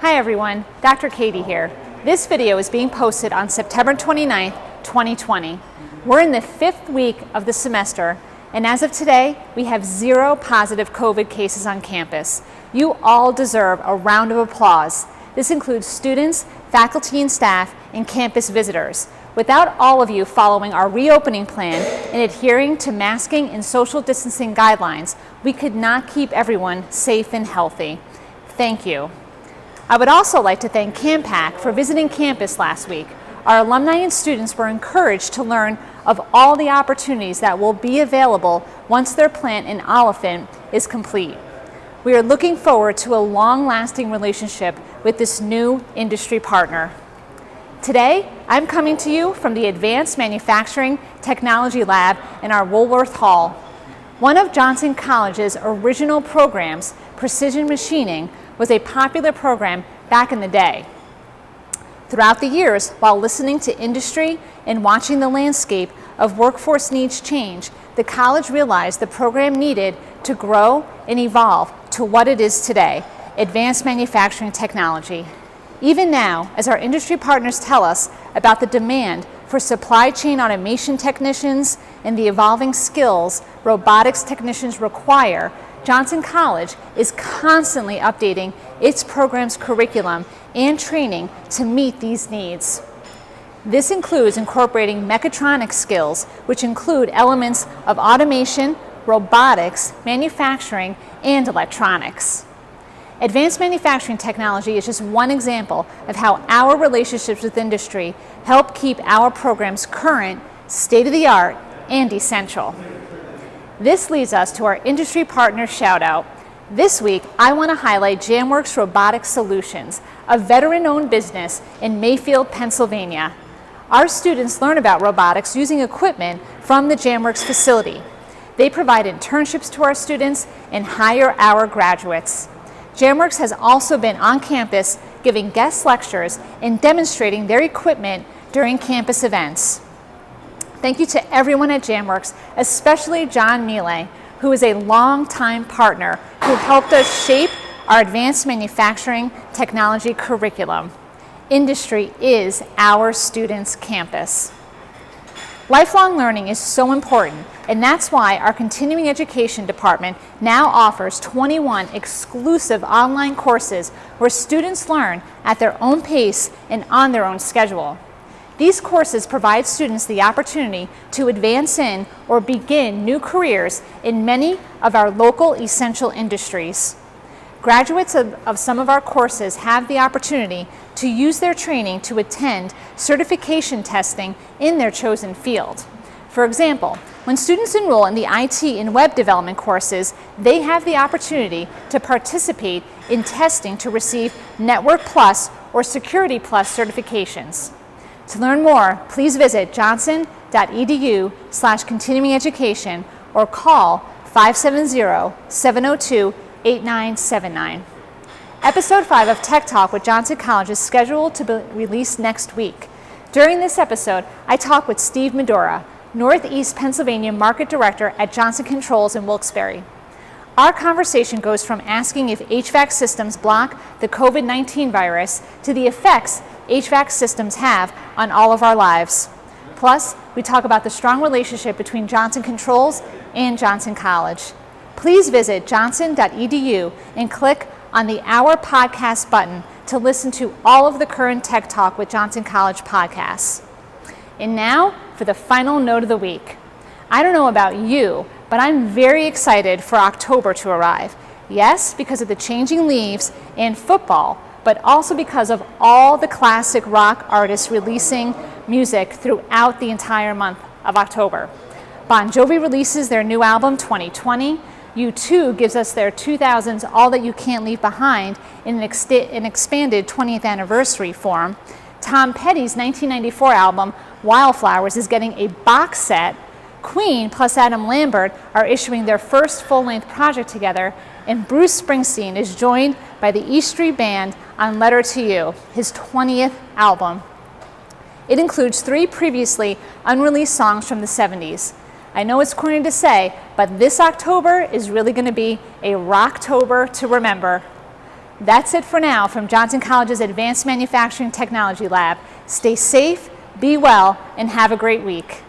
Hi everyone, Dr. Katie here. This video is being posted on September 29th, 2020. We're in the 5th week of the semester, and as of today, we have 0 positive COVID cases on campus. You all deserve a round of applause. This includes students, faculty and staff, and campus visitors. Without all of you following our reopening plan and adhering to masking and social distancing guidelines, we could not keep everyone safe and healthy. Thank you. I would also like to thank CAMPAC for visiting campus last week. Our alumni and students were encouraged to learn of all the opportunities that will be available once their plant in Oliphant is complete. We are looking forward to a long-lasting relationship with this new industry partner. Today, I'm coming to you from the Advanced Manufacturing Technology Lab in our Woolworth Hall. One of Johnson College's original programs, precision machining, was a popular program back in the day. Throughout the years, while listening to industry and watching the landscape of workforce needs change, the college realized the program needed to grow and evolve to what it is today, advanced manufacturing technology. Even now, as our industry partners tell us about the demand for supply chain automation technicians and the evolving skills robotics technicians require, Johnson College is constantly updating its program's curriculum and training to meet these needs. This includes incorporating mechatronics skills, which include elements of automation, robotics, manufacturing, and electronics. Advanced manufacturing technology is just one example of how our relationships with industry help keep our programs current, state-of-the-art, and essential. This leads us to our industry partner shout-out. This week, I want to highlight Jamworks Robotic Solutions, a veteran-owned business in Mayfield, Pennsylvania. Our students learn about robotics using equipment from the Jamworks facility. They provide internships to our students and hire our graduates. Jamworks has also been on campus giving guest lectures and demonstrating their equipment during campus events. Thank you to everyone at Jamworks, especially John Miele, who is a longtime partner who helped us shape our advanced manufacturing technology curriculum. Industry is our students' campus. Lifelong learning is so important, and that's why our continuing education department now offers 21 exclusive online courses where students learn at their own pace and on their own schedule. These courses provide students the opportunity to advance in or begin new careers in many of our local essential industries. Graduates of some of our courses have the opportunity to use their training to attend certification testing in their chosen field. For example, when students enroll in the IT and web development courses, they have the opportunity to participate in testing to receive Network Plus or Security Plus certifications. To learn more, please visit johnson.edu/continuing education or call 570-702-8979. Episode 5 of Tech Talk with Johnson College is scheduled to be released next week. During this episode, I talk with Steve Medora, Northeast Pennsylvania Market Director at Johnson Controls in Wilkes-Barre. Our conversation goes from asking if HVAC systems block the COVID-19 virus to the effects HVAC systems have on all of our lives. Plus, we talk about the strong relationship between Johnson Controls and Johnson College. Please visit johnson.edu and click on the Our Podcast button to listen to all of the current Tech Talk with Johnson College podcasts. And now for the final note of the week. I don't know about you, but I'm very excited for October to arrive. Yes, because of the changing leaves and football, but also because of all the classic rock artists releasing music throughout the entire month of October. Bon Jovi releases their new album, 2020. U2 gives us their 2000s All That You Can't Leave Behind in an expanded 20th anniversary form. Tom Petty's 1994 album, Wildflowers, is getting a box set. Queen plus Adam Lambert are issuing their first full-length project together, and Bruce Springsteen is joined by the E Street Band on Letter to You, his 20th album. It includes 3 previously unreleased songs from the 70s. I know it's corny to say, but this October is really going to be a Rocktober to remember. That's it for now from Johnson College's Advanced Manufacturing Technology Lab. Stay safe, be well, and have a great week.